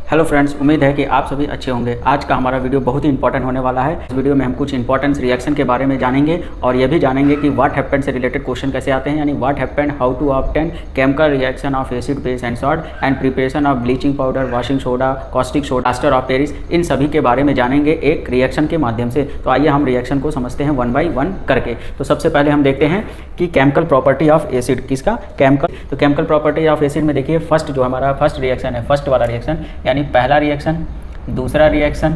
Hello friends, उम्मीद है कि आप सभी अच्छे होंगे। आज का हमारा वीडियो बहुत ही इंपॉर्टेंट होने वाला है। इस वीडियो में हम कुछ इंपॉर्टेंट रिएक्शन के बारे में जानेंगे और ये भी जानेंगे कि व्हाट हैपेंड से रिलेटेड क्वेश्चन कैसे आते हैं, यानी what happened, how to obtain chemical reaction of acid base and salt and preparation of bleaching powder, washing soda, caustic soda, plaster of Paris, इन सभी के बारे में जानेंगे एक रिएक्शन के माध्यम से। तो आइए हम रिएक्शन को समझते हैं वन बाई वन करके। तो सबसे पहले हम देखते हैं कि केमिकल प्रॉपर्टी ऑफ एसिड, किसका, केमिकल। तो केमिकल प्रॉपर्टी ऑफ एसिड में देखिए फर्स्ट जो हमारा फर्स्ट रिएक्शन है, फर्स्ट वाला रिएक्शन यानी पहला रिएक्शन, दूसरा रिएक्शन,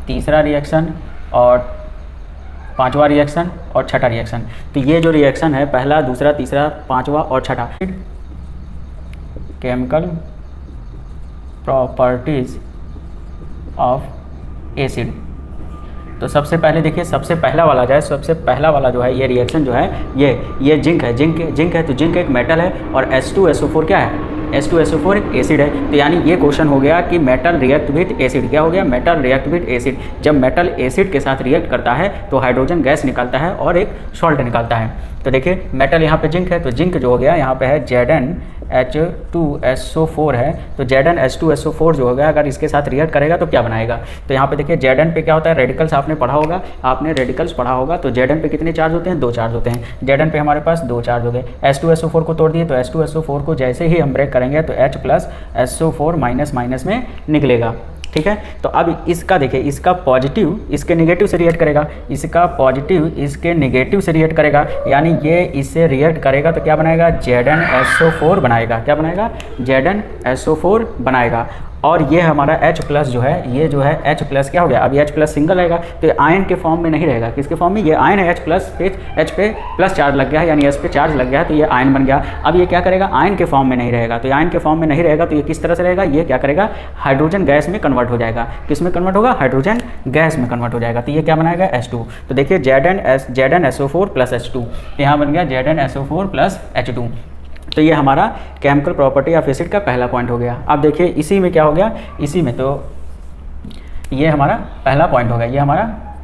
तीसरा रिएक्शन और पांचवा रिएक्शन और छठा रिएक्शन। तो ये जो रिएक्शन है पहला, दूसरा, तीसरा, पांचवा और छठा, केमिकल प्रॉपर्टीज ऑफ एसिड। तो सबसे पहले देखिए, सबसे पहला वाला जो है ये रिएक्शन जो है ये जिंक है, जिंक है। तो जिंक एक मेटल है और H2SO4 क्या है, H2SO4 एक एसिड है। तो यानी ये क्वेश्चन हो गया कि मेटल रिएक्ट विथ एसिड। क्या हो गया, मेटल रिएक्ट विथ एसिड। जब मेटल एसिड के साथ रिएक्ट करता है तो हाइड्रोजन गैस निकलता है और एक सॉल्ट निकलता है। तो देखिए मेटल यहाँ पे जिंक है, तो जिंक जो हो गया यहाँ पे है ZnH2SO4 है। तो ZnH2SO4 जो हो गया अगर इसके साथ रिएक्ट करेगा तो क्या बनाएगा। तो यहाँ पे देखिए Zn पे क्या होता है, रेडिकल्स आपने पढ़ा होगा, तो Zn पे कितने चार्ज होते हैं, 2 चार्ज होते हैं। Zn पे हमारे पास 2 चार्ज हो गए। H2SO4 को तोड़ दिए तो H2SO4 को जैसे ही हम ब्रेक करेंगे तो H+SO4 माइनस माइनस में निकलेगा। ठीक है, तो अब इसका देखिए, इसका पॉजिटिव इसके नेगेटिव से रिएक्ट करेगा, इसका पॉजिटिव इसके नेगेटिव से रिएक्ट करेगा, यानी ये इससे रिएक्ट करेगा तो क्या बनाएगा, ZnSO4 बनाएगा। क्या बनाएगा, ZnSO4 बनाएगा। और ये हमारा H+ जो है, ये जो है H+ क्या हो गया, अभी H+ सिंगल आएगा तो ये आयन के फॉर्म में नहीं रहेगा। किसके फॉर्म में, ये आयन है, H+ पे H पे प्लस चार्ज लग गया है, यानी S पे चार्ज लग गया है तो ये आयन बन गया। अब ये क्या करेगा, आयन के फॉर्म में नहीं रहेगा। तो आयन के फॉर्म में नहीं रहेगा तो ये किस तरह से रहेगा, ये क्या करेगा, हाइड्रोजन गैस में कन्वर्ट हो जाएगा। किस में कन्वर्ट होगा, हाइड्रोजन गैस में कन्वर्ट हो जाएगा। तो ये क्या बनाएगा, H2। तो देखिए ZnSO4 प्लस H2, यहाँ बन गया ZnSO4 प्लस H2। तो ये हमारा केमिकल प्रॉपर्टी ऑफ एसिड का पहला पॉइंट हो गया। अब देखिए इसी में क्या हो गया, इसी में तो ये हमारा पहला पॉइंट हो गया, ये हमारा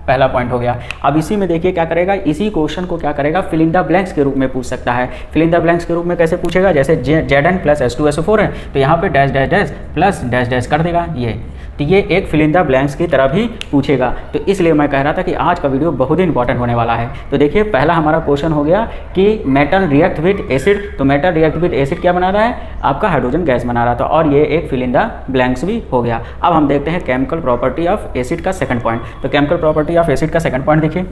पहला पॉइंट हो गया। अब इसी में देखिए क्या करेगा, इसी क्वेश्चन को क्या करेगा, फिल इन द ब्लैंक्स के रूप में पूछ सकता है। फिल इन द ब्लैंक्स के रूप में कैसे पूछेगा, जैसे Zn प्लस H2SO4 है तो यहाँ पे dash dash dash plus dash dash कर देगा ये। तो ये एक फिल इन द ब्लैंक्स की तरह भी पूछेगा। तो इसलिए मैं कह रहा था कि आज का वीडियो बहुत ही इंपॉर्टेंट होने वाला है। तो देखिए पहला हमारा क्वेश्चन हो गया कि मेटल रिएक्ट विथ एसिड। तो मेटल रिएक्ट विथ एसिड क्या बना रहा है, आपका हाइड्रोजन गैस बना रहा था, और ये एक फिल इन द ब्लैंक्स भी हो गया। अब हम देखते हैं केमिकल प्रॉपर्टी ऑफ एसिड का सेकंड पॉइंट। तो केमिकल प्रॉपर्टी ऑफ एसिड का सेकंड पॉइंट देखिए,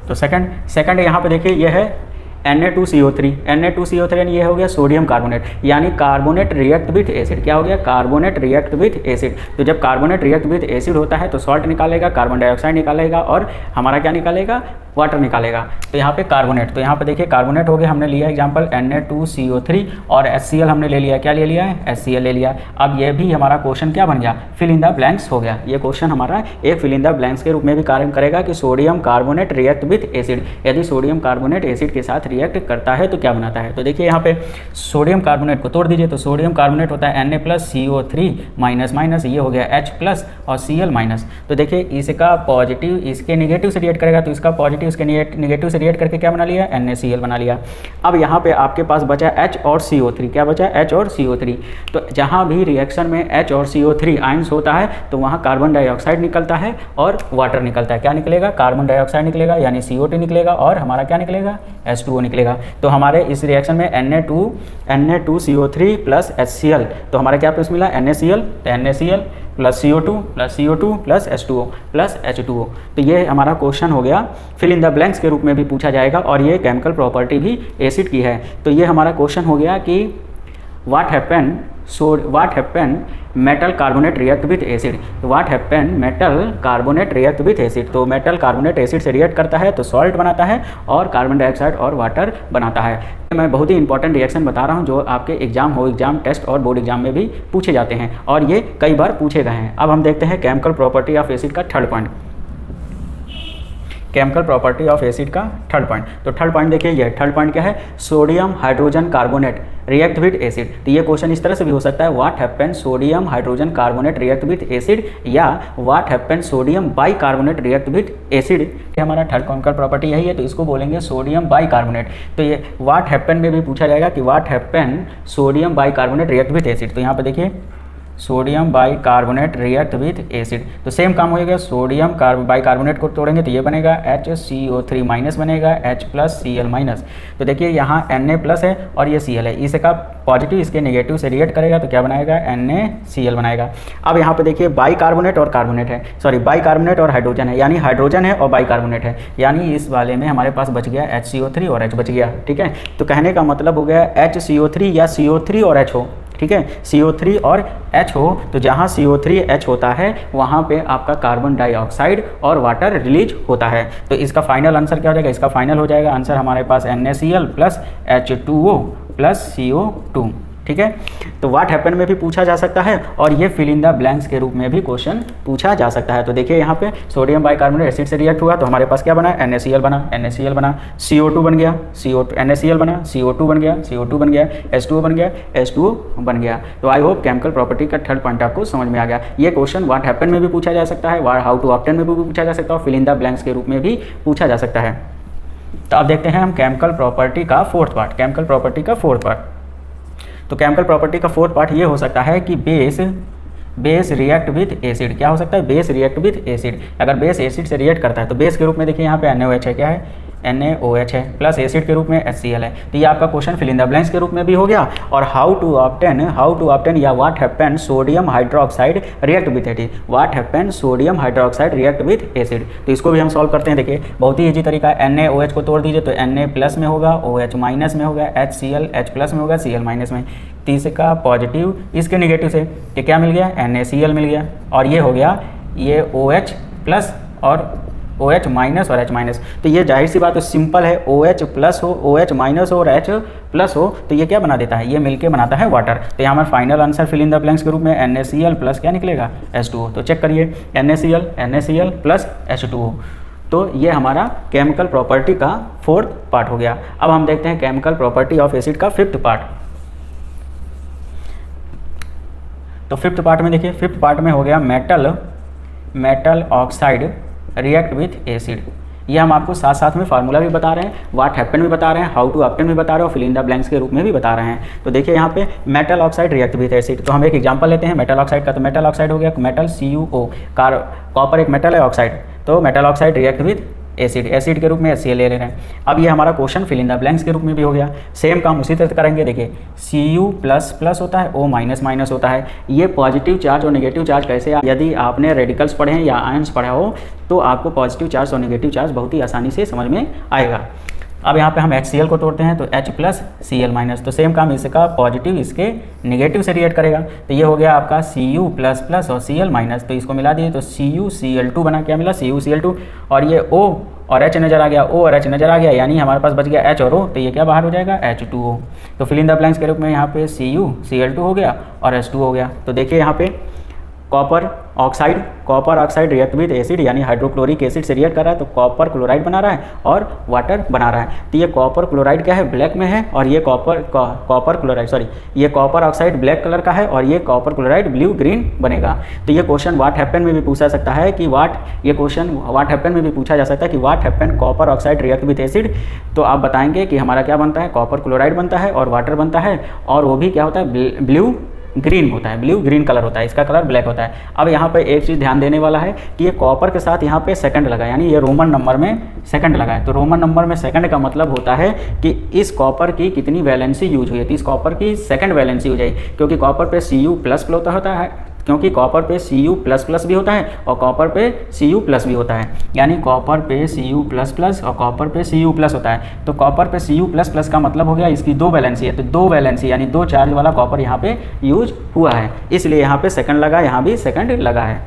तो सेकंड यहाँ पे देखिए ये है Na2CO3 यानी ये हो गया सोडियम कार्बोनेट, यानी कार्बोनेट रिएक्ट विथ एसिड। क्या हो गया, कार्बोनेट रिएक्ट विथ एसिड। तो जब कार्बोनेट रिएक्ट विथ एसिड होता है तो सॉल्ट निकालेगा, कार्बन डाइऑक्साइड निकालेगा और हमारा क्या निकालेगा, वाटर निकालेगा। तो यहाँ पे कार्बोनेट, तो यहाँ पे देखिए कार्बोनेट हो गया, हमने लिया एग्जांपल Na2CO3 और HCl हमने ले लिया, क्या ले लिया है, HCl ले लिया। अब ये भी हमारा क्वेश्चन क्या बन गया, फिल इन द ब्लैंक्स हो गया। ये क्वेश्चन हमारा एक फिल इन द ब्लैंक्स के रूप में भी कार्य करेगा कि sodium carbonate react with acid. यदि सोडियम कार्बोनेट एसिड के साथ रिएक्ट करता है तो क्या बनाता है। तो देखिए यहाँ पे सोडियम कार्बोनेट को तोड़ दीजिए, तो सोडियम कार्बोनेट होता है Na+CO3 माइनस माइनस, ये हो गया H+ और Cl माइनस। तो देखिए इसका पॉजिटिव इसके नेगेटिव से रिएक्ट करेगा तो इसका पॉजिटिव इसके नेगेटिव से रिएक्ट करके क्या बना लिया, NaCl बना लिया। अब यहाँ पे आपके पास बचा H और CO3, क्या बचा, H और CO3। तो जहाँ भी रिएक्शन में H और CO3 आयंस होता है तो वहाँ कार्बन डाइऑक्साइड निकलता है और वाटर निकलता है। क्या निकलेगा, कार्बन डाइऑक्साइड निकलेगा यानी CO2 निकलेगा और हमारा क्या निकलेगा, H2O निकलेगा। तो हमारे इस रिएक्शन में Na2CO3 प्लस HCl, तो हमारा क्या प्लस मिला, NaCl, तो NaCl plus CO2 plus H2O plus H2O। तो ये हमारा क्वेश्चन हो गया, फिल इन द ब्लैंक्स के रूप में भी पूछा जाएगा और ये केमिकल प्रॉपर्टी भी एसिड की है। तो ये हमारा क्वेश्चन हो गया कि what happen metal carbonate react with acid. What happen metal carbonate react with acid. तो मेटल कार्बोनेट एसिड से रिएक्ट करता है तो सॉल्ट बनाता है और कार्बन डाइऑक्साइड और वाटर बनाता है। मैं बहुत ही इंपॉर्टेंट रिएक्शन बता रहा हूँ जो आपके एग्जाम टेस्ट और बोर्ड एग्जाम में भी पूछे जाते हैं और ये कई बार पूछे गए हैं। अब हम देखते हैं केमिकल प्रॉपर्टी ऑफ एसिड का third point. Chemical property of acid का थर्ड पॉइंट। तो थर्ड पॉइंट देखिए, ये थर्ड पॉइंट क्या है, sodium hydrogen carbonate react with acid. तो ये क्वेश्चन इस तरह से भी हो सकता है, what happen sodium hydrogen carbonate react with acid, या what happen sodium bicarbonate react with acid. हमारा थर्ड केमिकल प्रॉपर्टी यही है, तो इसको बोलेंगे सोडियम बाई कार्बोनेट। तो ये व्हाट हैपन में भी पूछा जाएगा कि what happen sodium bicarbonate react with acid. तो यहाँ पे देखिए sodium bicarbonate react with acid. तो सेम काम होएगा, सोडियम बाइकार्बोनेट को तोड़ेंगे तो ये बनेगा HCO3 माइनस बनेगा H+Cl माइनस। तो देखिए यहाँ Na प्लस है और ये Cl है, इसका पॉजिटिव इसके नेगेटिव से रिएक्ट करेगा तो क्या बनाएगा, NaCl बनाएगा। अब यहाँ पे देखिए बाइकार्बोनेट और कार्बोनेट है, सॉरी बाइकार्बोनेट और हाइड्रोजन है, यानी हाइड्रोजन है और बाइकार्बोनेट है, यानी इस वाले में हमारे पास बच गया HCO3 और H बच गया। ठीक है, तो कहने का मतलब हो गया HCO3 या CO3 और H हो। ठीक है, CO3 और H हो, तो जहाँ CO3 H होता है वहाँ पे आपका कार्बन डाइऑक्साइड और वाटर रिलीज होता है। तो इसका फाइनल आंसर क्या हो जाएगा, इसका फाइनल हो जाएगा आंसर हमारे पास NaCl plus H2O plus CO2। ठीक है, तो व्हाट हैपन में भी पूछा जा सकता है और ये फिल इन द ब्लैंक्स के रूप में भी क्वेश्चन पूछा जा सकता है। तो देखिए यहाँ पे सोडियम बाइकार्बोनेट एसिड से रिएक्ट हुआ तो हमारे पास क्या बना, NaCl बना, CO2 बन गया, NaCl बना, CO2 बन गया, CO2 बन गया, H2O बन गया, H2O बन गया। तो आई होप केमिकल प्रॉपर्टी का थर्ड पॉइंट आपको समझ में आ गया। ये क्वेश्चन व्हाट हैपन में भी पूछा जा सकता है, हाउ टू ऑब्टेन में भी पूछा जा सकता है और फिल इन द ब्लैंक्स के रूप में भी पूछा जा सकता है। तो अब देखते हैं हम केमिकल प्रॉपर्टी का फोर्थ पार्ट। तो केमिकल प्रॉपर्टी का फोर्थ पार्ट ये हो सकता है कि बेस रिएक्ट विथ एसिड। क्या हो सकता है, बेस रिएक्ट विथ एसिड। अगर बेस एसिड से रिएक्ट करता है तो बेस के रूप में देखिए यहाँ पे NaOH है, क्या है NaOH है, प्लस एसिड के रूप में HCl है। तो ये आपका question fill in the blanks के रूप में भी हो गया। और हाउ टू ऑब्टेन या what happen sodium hydroxide react with acid, what happen sodium hydroxide react with acid. तो इसको भी हम सॉल्व करते हैं। देखिए बहुत ही ईजी तरीका है, NaOH को तोड़ दीजिए तो Na प्लस में होगा, OH माइनस में होगा, HCl H प्लस में होगा, Cl माइनस में। तीसरा पॉजिटिव इसके नेगेटिव से कि क्या मिल गया, NaCl मिल गया और ये हो गया ये OH प्लस और OH माइनस और H माइनस। तो ये जाहिर सी बात है, सिंपल है, OH प्लस हो, OH माइनस हो और H प्लस हो तो ये क्या बना देता है, ये मिलके बनाता है वाटर। तो यहाँ हमारा final answer fill in the blanks के रूप में NaCl प्लस क्या निकलेगा, H2O। तो चेक करिए NaCl प्लस H2O। तो ये हमारा केमिकल प्रॉपर्टी का फोर्थ पार्ट हो गया। अब हम देखते हैं केमिकल प्रॉपर्टी ऑफ एसिड का फिफ्थ पार्ट। तो फिफ्थ पार्ट में देखिए, फिफ्थ पार्ट में हो गया metal oxide react with acid. ये हम आपको साथ साथ में फार्मूला भी बता रहे हैं, व्हाट हैपन भी बता रहे हैं, हाउ टू ऑब्टेन भी बता रहे हैं और फिल इन द ब्लैंक्स के रूप में भी बता रहे हैं। तो देखिए यहाँ पे metal oxide react with acid. तो हम एक एग्जांपल लेते हैं मेटल ऑक्साइड का। तो मेटल ऑक्साइड हो गया मेटल CuO, कॉपर एक मेटल है ऑक्साइड, तो metal oxide react with acid के रूप में HCl ले रहे हैं। अब ये हमारा question fill in the blanks के रूप में भी हो गया। सेम काम उसी तरह करेंगे। देखिए Cu प्लस प्लस होता है, O माइनस माइनस होता है। ये पॉजिटिव चार्ज और नेगेटिव चार्ज कैसे, यदि आपने रेडिकल्स पढ़े हैं या आयंस पढ़ा हो तो आपको पॉजिटिव चार्ज और नेगेटिव चार्ज बहुत ही आसानी से समझ में आएगा। अब यहाँ पे हम HCl को तोड़ते हैं तो H प्लस Cl माइनस। तो सेम काम इसका पॉजिटिव इसके नेगेटिव से रिएक्ट करेगा। तो ये हो गया आपका Cu प्लस प्लस और Cl माइनस। तो इसको मिला दिए तो CuCl2 बना, क्या मिला CuCl2। और ये O और H नज़र आ गया, O और H नज़र आ गया, यानी हमारे पास बच गया H और O। तो ये क्या बाहर हो जाएगा, H2O। तो फिल इन द ब्लैंक्स के रूप में यहाँ पे CuCl2 हो गया और H2 हो गया। तो देखिए यहाँ पे copper oxide react with acid, यानी हाइड्रोक्लोरिक एसिड से रिएक्ट कर रहा है तो कॉपर क्लोराइड बना रहा है और वाटर बना रहा है। तो ये कॉपर क्लोराइड क्या है, ब्लैक में है, और ये ये कॉपर ऑक्साइड ब्लैक कलर का है और ये कॉपर क्लोराइड ब्लू ग्रीन बनेगा। तो ये क्वेश्चन व्हाट हैपन में भी पूछा जा सकता है कि what happen copper oxide react with acid. तो आप बताएंगे कि हमारा क्या बनता है, कॉपर क्लोराइड बनता है और वाटर बनता है, और वो भी क्या होता है, ब्लू ग्रीन होता है, ब्लू ग्रीन कलर होता है, इसका कलर ब्लैक होता है। अब यहाँ पे एक चीज़ ध्यान देने वाला है कि ये कॉपर के साथ यहाँ पे सेकंड लगा, यानी ये रोमन नंबर में सेकंड लगा है। तो रोमन नंबर में सेकंड का मतलब होता है कि इस कॉपर की कितनी वैलेंसी यूज हुई है, तो इस कॉपर की सेकंड वैलेंसी हो जाएगी, क्योंकि कॉपर पे Cu प्लस होता है, क्योंकि कॉपर पे Cu प्लस भी होता है और कॉपर पे Cu प्लस भी होता है, यानी कॉपर पे Cu प्लस और कॉपर पे Cu प्लस होता है। तो कॉपर पे Cu प्लस का मतलब हो गया इसकी दो वैलेंसी है, तो दो वैलेंसी यानी दो चार्ज वाला कॉपर यहाँ पे यूज हुआ है, इसलिए यहाँ पे सेकंड लगा, यहाँ भी सेकंड लगा है।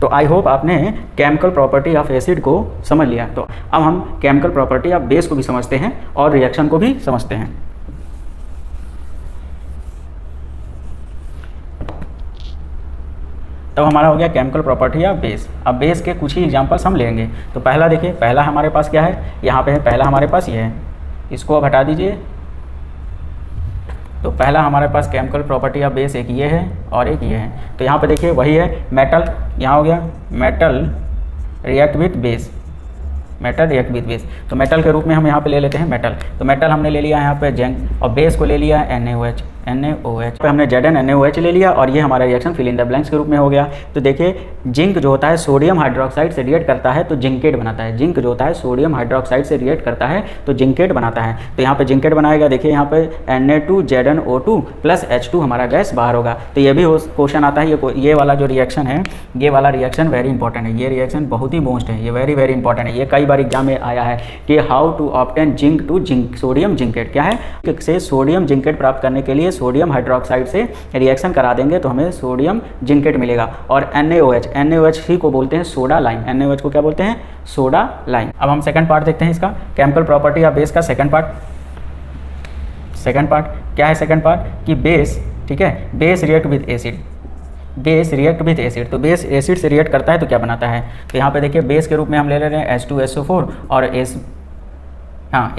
तो आई होप आपने केमिकल प्रॉपर्टी ऑफ एसिड को समझ लिया। तो अब हम केमिकल प्रॉपर्टी ऑफ बेस को भी समझते हैं और रिएक्शन को भी समझते हैं। तब हमारा हो गया केमिकल प्रॉपर्टी ऑफ बेस। अब बेस के कुछ ही एग्जांपल्स हम लेंगे। तो पहला देखिए, पहला हमारे पास क्या है, यहाँ पे है पहला हमारे पास ये है, इसको अब हटा दीजिए। तो पहला हमारे पास केमिकल प्रॉपर्टी ऑफ बेस एक ये है और एक ये है। तो यहाँ पे देखिए वही है, मेटल, यहाँ हो गया metal react with base, metal react with base. तो मेटल के रूप में हम यहाँ पे ले लेते हैं मेटल। तो मेटल हमने ले लिया यहाँ पे जिंक और बेस को ले लिया है NaOH। NaOH पे हमने ZnNaOH ले लिया और ये हमारा reaction fill in the blanks के रूप में हो गया। तो देखिए जिंक जो होता है सोडियम हाइड्रोक्साइड से रिएक्ट करता है तो जिंकेट बनाता है। जिंक जो होता है सोडियम हाइड्रोक्साइड से रिएक्ट करता है तो जिंकेट बनाता है। तो यहाँ पे जिंकेट बनाएगा, देखिए यहाँ पे Na2ZnO2 प्लस H2 हमारा गैस बाहर होगा। तो ये भी क्वेश्चन आता है, ये वाला जो रिएक्शन है, ये वाला रिएक्शन वेरी इंपॉर्टेंट है। ये रिएक्शन बहुत ही मोस्ट है, ये वेरी इंपॉर्टेंट है। ये कई बार एग्जाम में आया है कि how to obtain zinc to zinc sodium zincate. क्या है से सोडियम जिंकेट प्राप्त करने के लिए सोडियम हाइड्रोक्साइड से रिएक्शन करा देंगे तो हमें सोडियम जिंकेट मिलेगा। और NaOH ही को बोलते हैं सोडा लाइम। NaOH को क्या बोलते हैं? Soda lime. अब हम सेकंड पार्ट देखते हैं इसका, केमिकल प्रॉपर्टी ऑफ बेस का सेकंड पार्ट। क्या है सेकंड पार्ट? कि बेस, ठीक है, base react with acid. Base react with acid, तो बेस एसिड से रिएक्ट करता है तो क्या बनाता है? तो यहाँ पे देखिए बेस के रूप में हम ले रहे हैं H2SO4 और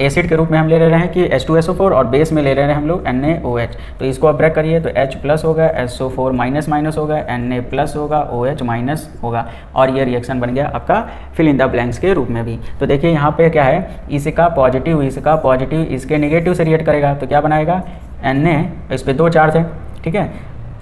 एसिड के रूप में हम ले रहे हैं कि H2SO4 और बेस में ले रहे हैं हम लोग NaOH। तो इसको आप ब्रेक करिए तो H प्लस होगा, SO4 माइनस होगा, Na प्लस होगा, OH माइनस होगा और ये रिएक्शन बन गया आपका फिल इन द ब्लैंक्स के रूप में भी। तो देखिए यहाँ पे क्या है, इसका पॉजिटिव इसके नेगेटिव से रिएक्ट करेगा तो क्या बनाएगा? Na, इस पर 2 चार्ज है, ठीक है,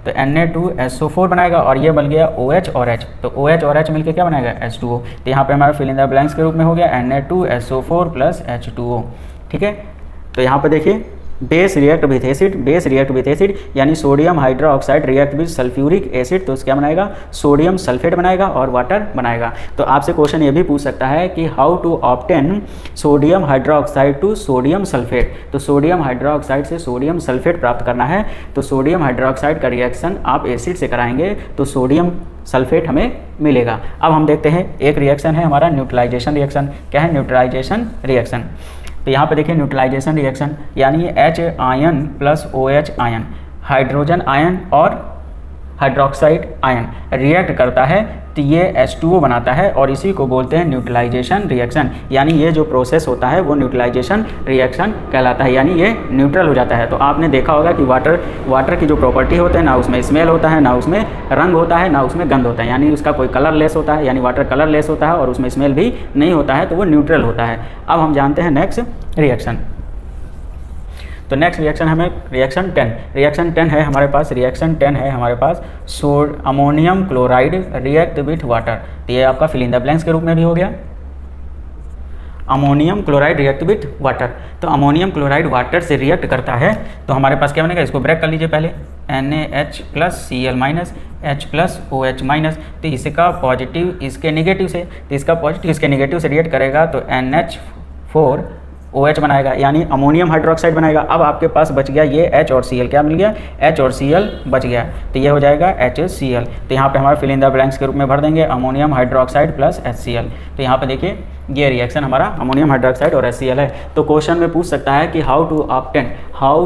तो Na2SO4 बनाएगा और ये बन गया OH और H। तो OH और H मिलकर क्या बनाएगा? H2O। तो यहाँ पे हमारा फिल इन द ब्लैंक्स के रूप में हो गया Na2SO4 प्लस H2O, ठीक है। तो यहाँ पे देखिए बेस रिएक्ट विथ एसिड यानी sodium hydroxide react with sulphuric acid, तो क्या बनाएगा? सोडियम सल्फेट बनाएगा और वाटर बनाएगा। तो आपसे क्वेश्चन ये भी पूछ सकता है कि how to obtain sodium hydroxide to sodium sulphate. तो सोडियम हाइड्रोक्साइड से सोडियम सल्फेट प्राप्त करना है तो सोडियम हाइड्रोक्साइड का रिएक्शन आप एसिड से कराएंगे तो सोडियम सल्फेट हमें मिलेगा। अब हम देखते हैं एक रिएक्शन है हमारा न्यूट्रलाइजेशन रिएक्शन। क्या है? Neutralisation reaction. तो यहाँ पे देखिए न्यूट्रलाइजेशन रिएक्शन यानी H ion plus OH ion, hydrogen ion और हाइड्रोक्साइड आयन रिएक्ट करता है तो ये H2O बनाता है और इसी को बोलते हैं न्यूट्रलाइजेशन रिएक्शन। यानी ये जो प्रोसेस होता है वो न्यूट्रलाइजेशन रिएक्शन कहलाता है, यानी ये न्यूट्रल हो जाता है। तो आपने देखा होगा कि वाटर की जो प्रॉपर्टी होता है ना उसमें स्मेल होता है, ना उसमें रंग होता है, ना उसमें गंध होता है, यानी उसका कोई कलरलेस होता है, यानी वाटर कलरलेस होता है और उसमें स्मेल भी नहीं होता है, तो वो न्यूट्रल होता है। अब हम जानते हैं नेक्स्ट रिएक्शन। तो नेक्स्ट रिएक्शन हमें रिएक्शन 10 है हमारे पास ammonium chloride react with water. तो ये आपका फिल इन द ब्लैंक्स के रूप में भी हो गया, ammonium chloride react with water. तो अमोनियम क्लोराइड वाटर से रिएक्ट करता है तो हमारे पास क्या बनेगा? इसको ब्रेक कर लीजिए पहले, NaH plus Cl minus H plus OH minus. तो इसका पॉजिटिव इसके नेगेटिव से, तो इसका पॉजिटिव इसके नेगेटिव से रिएक्ट करेगा तो NH4 OH बनाएगा यानी अमोनियम हाइड्रोक्साइड बनाएगा। अब आपके पास बच गया ये H और Cl, क्या मिल गया? H और Cl बच गया, तो ये हो जाएगा HCl। तो यहाँ पे हमारा फिल इन द ब्लैंक्स के रूप में भर देंगे अमोनियम हाइड्रोक्साइड प्लस HCl। तो यहाँ पे देखिए ये रिएक्शन हमारा अमोनियम हाइड्रोक्साइड और HCl है। तो क्वेश्चन में पूछ सकता है कि how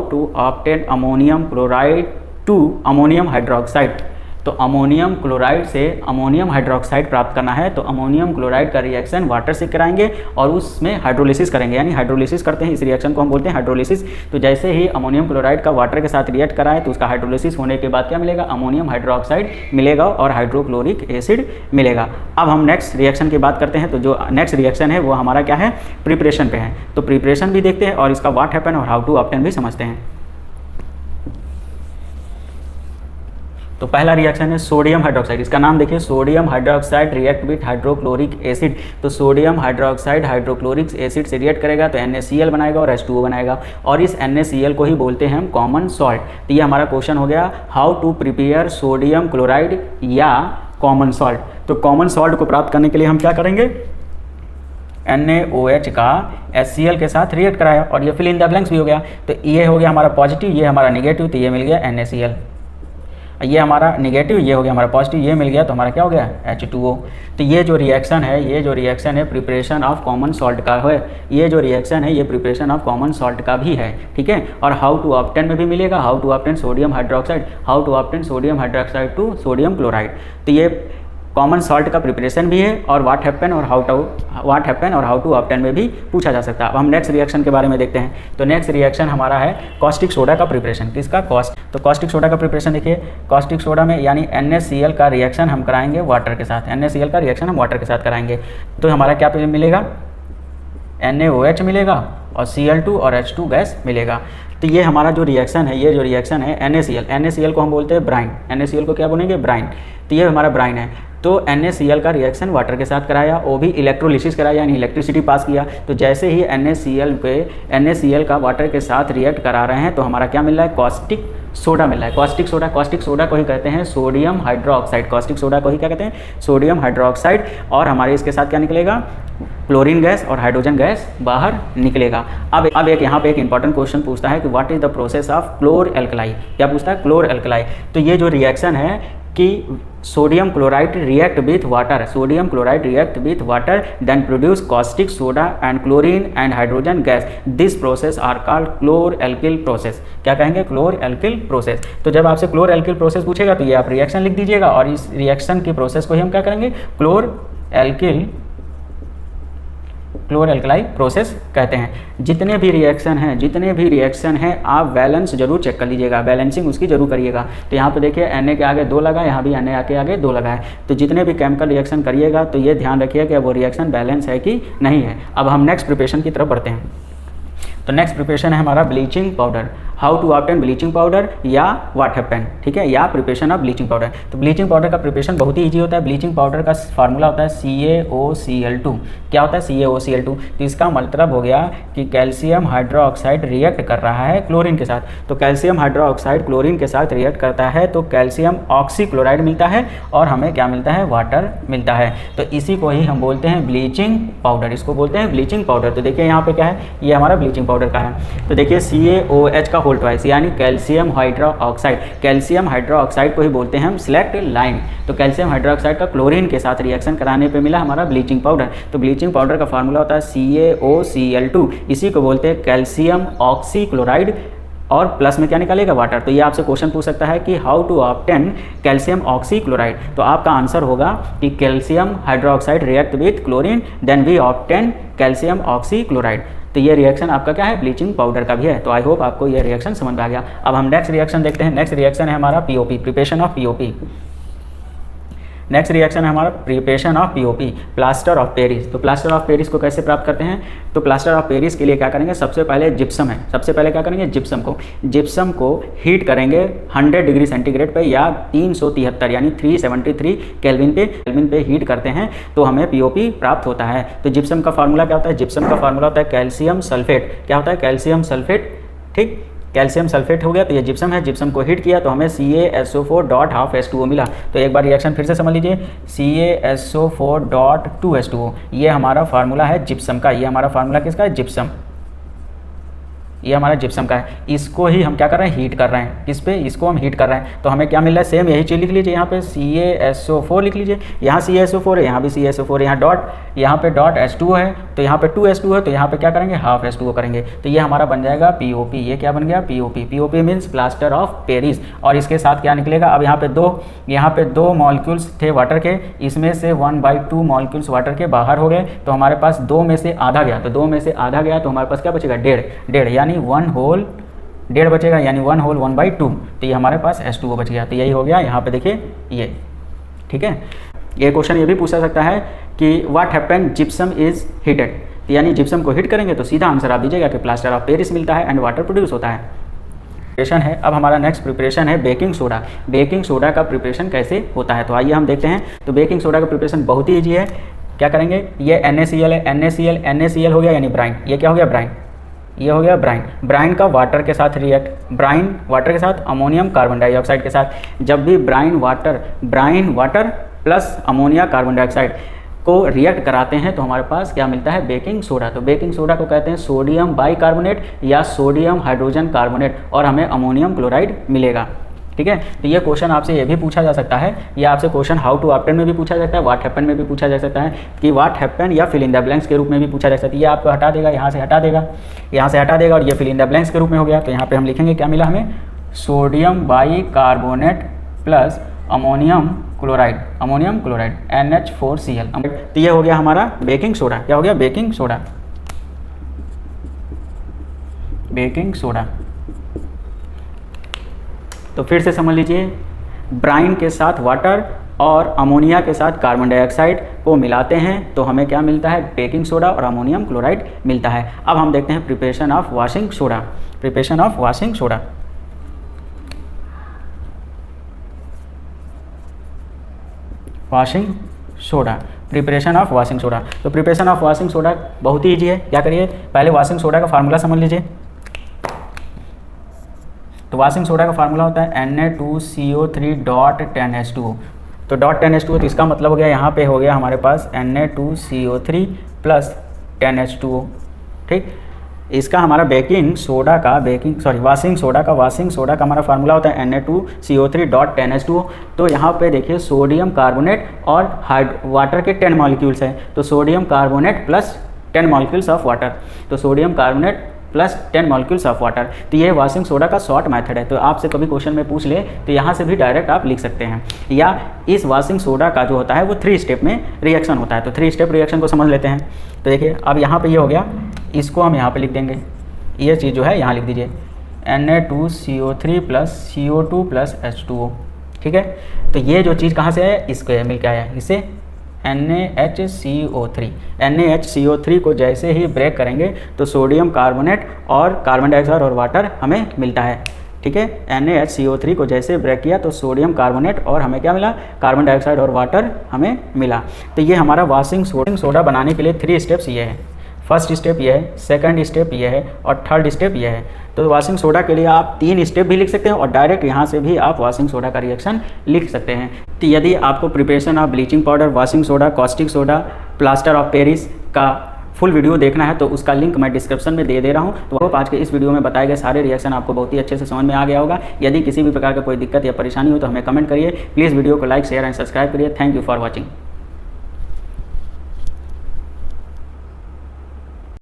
to obtain ammonium chloride to ammonium hydroxide. तो अमोनियम क्लोराइड से अमोनियम हाइड्रोक्साइड प्राप्त करना है तो अमोनियम क्लोराइड का रिएक्शन वाटर से कराएंगे और उसमें हाइड्रोलिसिस करेंगे, यानी हाइड्रोलिसिस करते हैं, इस रिएक्शन को हम बोलते हैं हाइड्रोलिसिस। तो जैसे ही अमोनियम क्लोराइड का वाटर के साथ रिएक्ट कराएं तो उसका हाइड्रोलिसिस होने के बाद क्या मिलेगा? अमोनियम हाइड्रोक्साइड मिलेगा और हाइड्रोक्लोरिक एसिड मिलेगा। अब हम नेक्स्ट रिएक्शन की बात करते हैं। तो जो नेक्स्ट रिएक्शन है वो हमारा क्या है? प्रिपरेशन पे है। तो प्रिपरेशन भी देखते हैं और इसका व्हाट हैपन और हाउ टू ऑब्टेन भी समझते हैं। तो पहला रिएक्शन है सोडियम हाइड्रोक्साइड। इसका नाम देखिए, sodium hydroxide react with hydrochloric acid. तो सोडियम हाइड्रोक्साइड हाइड्रोक्लोरिक एसिड से रिएक्ट करेगा तो NaCl बनाएगा और H2O बनाएगा और इस NaCl को ही बोलते हैं हम कॉमन सॉल्ट। तो ये हमारा क्वेश्चन हो गया, how to prepare sodium chloride या कॉमन सॉल्ट। तो कॉमन सॉल्ट को प्राप्त करने के लिए हम क्या करेंगे? NaOH का HCl के साथ रिएक्ट कराया और ये फिल इन द ब्लैंक्स भी हो गया। तो ये हो गया हमारा पॉजिटिव, ये हमारा नेगेटिव, तो ये मिल गया NaCl। ये हमारा नेगेटिव, ये हो गया हमारा पॉजिटिव, ये मिल गया तो हमारा क्या हो गया? H2O। तो ये जो रिएक्शन है प्रिपरेशन ऑफ कॉमन सॉल्ट का है। ये जो रिएक्शन है ये प्रिपरेशन ऑफ कॉमन सॉल्ट का भी है, ठीक है। और हाउ टू ऑब्टेन में भी मिलेगा, how to obtain sodium hydroxide, how to obtain sodium hydroxide to sodium chloride. तो ये कॉमन सॉल्ट का प्रिपरेशन भी है और व्हाट हैपन और हाउ टू ऑब्टेन में भी पूछा जा सकता है। अब हम नेक्स्ट रिएक्शन के बारे में देखते हैं। तो नेक्स्ट रिएक्शन हमारा है कॉस्टिक सोडा का प्रिपरेशन। किसका? तो कॉस्टिक सोडा का प्रिपरेशन देखिए, कॉस्टिक सोडा में यानी NaCl का रिएक्शन हम कराएंगे वाटर के साथ, NaCl का रिएक्शन हम वाटर के साथ कराएंगे। तो हमारा क्या मिलेगा? NaOH मिलेगा और Cl2 और H2 गैस मिलेगा। तो ये हमारा जो रिएक्शन है, ये जो रिएक्शन है NaCl को हम बोलते हैं ब्राइन, NaCl को क्या बोलेंगे, ब्राइन। तो ये हमारा ब्राइन है। तो NaCl का रिएक्शन वाटर के साथ कराया, वो भी इलेक्ट्रोलिसिस कराया, यानी इलेक्ट्रिसिटी पास किया। तो जैसे ही NaCl का वाटर के साथ रिएक्ट करा रहे हैं तो हमारा क्या मिल रहा है, कॉस्टिक सोडा मिल रहा है। कॉस्टिक सोडा को ही कहते हैं सोडियम हाइड्रोक्साइड, कॉस्टिक सोडा को ही क्या कहते हैं, सोडियम हाइड्रोक्साइड। और हमारे इसके साथ क्या निकलेगा, क्लोरीन गैस और हाइड्रोजन गैस बाहर निकलेगा। अब एक यहाँ पे एक इंपॉर्टेंट क्वेश्चन पूछता है कि what is the process of chlor alkali. क्या पूछता है, क्लोर एल्कलाई। तो ये जो रिएक्शन है कि sodium chloride react with water then produce caustic soda and chlorine and hydrogen gas, this process are called chlor alkali process. क्या कहेंगे, क्लोर एल्किल प्रोसेस। तो जब आपसे क्लोर एल्किल प्रोसेस पूछेगा तो ये आप रिएक्शन लिख दीजिएगा, और इस रिएक्शन की प्रोसेस को ही हम क्या करेंगे, क्लोर एल्कलाई प्रोसेस कहते हैं। जितने भी रिएक्शन हैं आप बैलेंस जरूर चेक कर लीजिएगा, बैलेंसिंग उसकी जरूर करिएगा। तो यहाँ पे देखिए Na के आगे 2 लगा, यहाँ भी Na के आगे 2 लगा है। तो जितने भी केमिकल रिएक्शन करिएगा तो ये ध्यान रखिए कि वो रिएक्शन बैलेंस है कि नहीं है। अब हम नेक्स्ट प्रिपरेशन की तरफ बढ़ते हैं। तो नेक्स्ट प्रिपरेशन है हमारा bleaching powder, how to obtain bleaching powder या व्हाट हैपन, ठीक है, या प्रिपरेशन ऑफ ब्लीचिंग पाउडर। तो ब्लीचिंग पाउडर का प्रिपरेशन बहुत ही ईजी होता है। ब्लीचिंग पाउडर का फार्मूला होता है CaOCl2। क्या होता है, CaOCl2। तो इसका मतलब हो गया कि कैल्शियम हाइड्रोक्साइड रिएक्ट कर रहा है क्लोरीन के साथ। तो कैल्शियम हाइड्रोक्साइड क्लोरीन के साथ रिएक्ट करता है तो कैल्शियम ऑक्सीक्लोराइड मिलता है और हमें क्या मिलता है, वाटर मिलता है। तो इसी को ही हम बोलते हैं ब्लीचिंग पाउडर, इसको बोलते हैं ब्लीचिंग पाउडर। तो देखिए यहाँ पे क्या है, ये हमारा ब्लीचिंग पाउडर का है। तो देखिए CaOH का होल ट्वाइस यानी कैल्शियम हाइड्रोक्साइड, कैल्शियम हाइड्रोक्साइड को ही बोलते हैं हम सिलेक्ट लाइम। तो कैल्शियम हाइड्रोक्साइड का क्लोरीन के साथ रिएक्शन कराने पे मिला हमारा ब्लीचिंग पाउडर। तो ब्लीचिंग पाउडर का फार्मूला होता है CaOCl2, इसी को बोलते हैं कैल्शियम ऑक्सीक्लोराइड, और प्लस में क्या निकालेगा, वाटर। तो ये आपसे क्वेश्चन पूछ सकता है कि how to obtain calcium oxychloride. तो आपका आंसर होगा कि calcium hydroxide react with chlorine then we obtain calcium oxychloride. तो ये रिएक्शन आपका क्या है, ब्लीचिंग पाउडर का भी है। तो आई होप आपको ये रिएक्शन समझ में आ गया। अब हम नेक्स्ट रिएक्शन देखते हैं। नेक्स्ट रिएक्शन है हमारा POP, preparation of POP। Next reaction है हमारा preparation of POP, plaster of Paris. तो प्लास्टर ऑफ पेरिस को कैसे प्राप्त करते हैं, तो प्लास्टर ऑफ पेरिस के लिए क्या करेंगे, सबसे पहले जिप्सम है, सबसे पहले क्या करेंगे, जिप्सम को हीट करेंगे 100 डिग्री सेंटीग्रेड पे या 373 यानी 373 केल्विन पे हीट करते हैं तो हमें POP प्राप्त होता है। तो जिप्सम का फार्मूला क्या होता है, जिप्सम का फार्मूला होता है कैल्शियम सल्फेट। क्या होता है, कैल्शियम सल्फेट, ठीक, कैल्शियम सल्फेट हो गया। तो ये जिप्सम है, जिप्सम को हीट किया तो हमें CaSO4.2H2O मिला। तो एक बार रिएक्शन फिर से समझ लीजिए, CaSO4.2H2O ये हमारा फार्मूला है जिप्सम का। ये हमारा फार्मूला किसका है, जिप्सम, ये हमारा जिप्सम का है। इसको ही हम क्या कर रहे हैं, हीट कर रहे हैं। किस पे, इसको हम हीट कर रहे हैं। तो हमें क्या मिल रहा है, सेम यही चीज़ लिख लीजिए। यहाँ पे CaSO4 लिख लीजिए, यहाँ CaSO4 है, यहाँ भी CaSO4 है, यहाँ पे डॉट H2O है, तो यहाँ पे 2H2O है, तो यहाँ पे क्या करेंगे, हाफ H2O करेंगे। तो ये हमारा बन जाएगा POP। ये क्या बन गया, POP। POP means plaster of Paris. और इसके साथ क्या निकलेगा, अब यहाँ पे दो मॉलिक्यूल्स थे वाटर के, इसमें से 1/2 मॉलिक्यूल्स वाटर के बाहर हो गए, तो हमारे पास 2 में से आधा गया। तो 2 में से आधा गया तो हमारे पास क्या बचेगा, 1.5 यानी 1 होल 1.5 बचेगा, यानी 1 होल 1/2। तो ये हमारे पास H2O बच गया। तो यही हो गया, यहाँ पे देखिए ये, ठीक है। ये क्वेश्चन ये भी पूछा सकता है कि what happen gypsum is heated, तो यानी जिप्सम को हीट करेंगे तो सीधा आंसर आप दीजिएगा कि प्लास्टर ऑफ पेरिस मिलता है एंड वाटर प्रोड्यूस होता है। प्रिपरेशन है, अब हमारा नेक्स्ट प्रिपरेशन है बेकिंग सोडा। बेकिंग सोडा का प्रिपरेशन कैसे होता है, तो आइए हम देखते हैं। तो बेकिंग सोडा का प्रिपरेशन बहुत ही ईजी है। क्या करेंगे, ये NaCl है, NaCl हो गया यानी ब्राइन। ये क्या हो गया, ब्राइन, ये हो गया ब्राइन। ब्राइन का वाटर के साथ रिएक्ट, ब्राइन वाटर के साथ अमोनियम कार्बन डाइऑक्साइड के साथ, जब भी brine water plus ammonia carbon dioxide को रिएक्ट कराते हैं तो हमारे पास क्या मिलता है, बेकिंग सोडा। तो बेकिंग सोडा को कहते हैं सोडियम बाइकार्बोनेट या सोडियम हाइड्रोजन कार्बोनेट, और हमें अमोनियम क्लोराइड मिलेगा, ठीक है। तो ये क्वेश्चन आपसे ये भी पूछा जा सकता है, या आपसे क्वेश्चन हाउ टू ऑब्टेन में भी पूछा जा सकता है, व्हाट हैपन में भी पूछा जा सकता है, कि व्हाट हैपन या फिल इन द ब्लैंक्स के रूप में भी पूछा जा सकता है। ये आपको हटा देगा, यहाँ से हटा देगा, और ये फिल इन द ब्लैंक्स के रूप में हो गया। तो यहाँ पे हम लिखेंगे क्या मिला हमें, sodium bicarbonate plus ammonium chloride NH4Cl। तो ये हो गया हमारा बेकिंग सोडा। क्या हो गया, बेकिंग सोडा। तो फिर से समझ लीजिए, ब्राइन के साथ वाटर और अमोनिया के साथ कार्बन डाइऑक्साइड को मिलाते हैं तो हमें क्या मिलता है, बेकिंग सोडा और अमोनियम क्लोराइड मिलता है। अब हम देखते हैं preparation of washing soda. Preparation of washing soda, washing soda, preparation of washing soda. तो प्रिपरेशन ऑफ वॉशिंग सोडा बहुत ही ईजी है। क्या करिए, पहले वॉशिंग सोडा का फार्मूला समझ लीजिए। तो वॉशिंग सोडा का फार्मूला होता है Na2CO3.10H2O। तो .10H2O, तो इसका मतलब हो गया यहाँ पे हो गया हमारे पास Na2CO3 प्लस 10H2O। ठीक, इसका हमारा वॉशिंग सोडा का हमारा फार्मूला होता है Na2CO3.10H2O। तो यहाँ पे देखिए सोडियम कार्बोनेट और वाटर के 10 मॉलिक्यूल्स हैं, तो sodium carbonate plus 10 molecules of water, तो sodium carbonate plus 10 molecules of water. तो ये वॉशिंग सोडा का शॉर्ट मेथड है। तो आपसे कभी क्वेश्चन में पूछ ले तो यहाँ से भी डायरेक्ट आप लिख सकते हैं। या इस वॉशिंग सोडा का जो होता है वो 3 स्टेप में रिएक्शन होता है। तो 3 स्टेप रिएक्शन को समझ लेते हैं। तो देखिए अब यहाँ पे ये हो गया, इसको हम यहाँ पे लिख देंगे, ये चीज़ जो है यहाँ लिख दीजिए Na2CO3 plus CO2 plus H2O। ठीक है, तो ये जो चीज़ कहाँ से है, इसको मिल के आया, इसे NaHCO3 को जैसे ही ब्रेक करेंगे तो सोडियम कार्बोनेट और कार्बन डाइऑक्साइड और वाटर हमें मिलता है। ठीक है, NaHCO3 को जैसे ब्रेक किया तो सोडियम कार्बोनेट और हमें क्या मिला, कार्बन डाइऑक्साइड और वाटर हमें मिला। तो ये हमारा वॉशिंग सोडा बनाने के लिए 3 स्टेप्स ये है। फर्स्ट स्टेप ये है, सेकंड स्टेप ये है और थर्ड स्टेप ये है। तो वॉशिंग सोडा के लिए आप 3 स्टेप भी लिख सकते हैं और डायरेक्ट यहाँ से भी आप वॉशिंग सोडा का रिएक्शन लिख सकते हैं। तो यदि आपको preparation of bleaching powder, washing soda, caustic soda, plaster of Paris का फुल वीडियो देखना है तो उसका लिंक मैं डिस्क्रिप्शन में दे रहा हूँ। तो आज के इस वीडियो में बताए गए सारे रिएक्शन आपको बहुत ही अच्छे से समझ में आ गया होगा। यदि किसी भी प्रकार का कोई दिक्कत या परेशानी हो तो हमें कमेंट करिए। प्लीज़ वीडियो को लाइक, शेयर एंड सब्सक्राइब करिए। Thank you for watching.